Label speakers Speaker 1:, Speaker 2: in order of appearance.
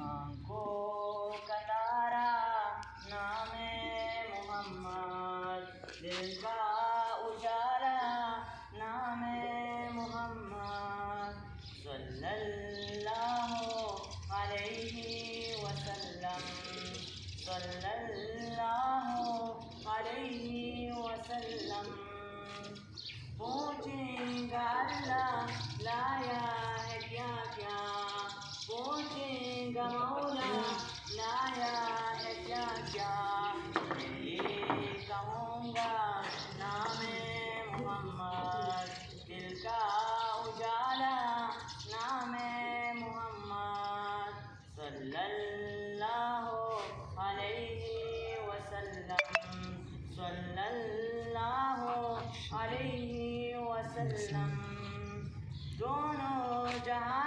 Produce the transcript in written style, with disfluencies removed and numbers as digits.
Speaker 1: आँखों का तारा नामे मोहम्मद, दिल का उजाला नामे मोहम्मद, सल्लल्लाहु अलैहि वसल्लम, सल्लल्लाहु अलैहि वसल्लम। पूछेगा अल्लाह लाया है क्या क्या, पूछेगा मौला लाया है क्या क्या, मैं ये कहूँगा नामे मोहम्मद, दिल का उजाला नामे मोहम्मद, सल्लल्लाहु अलैहि वसल्लम, सल्लल्लाहु अलैहि वसल्लम। दोनों जहां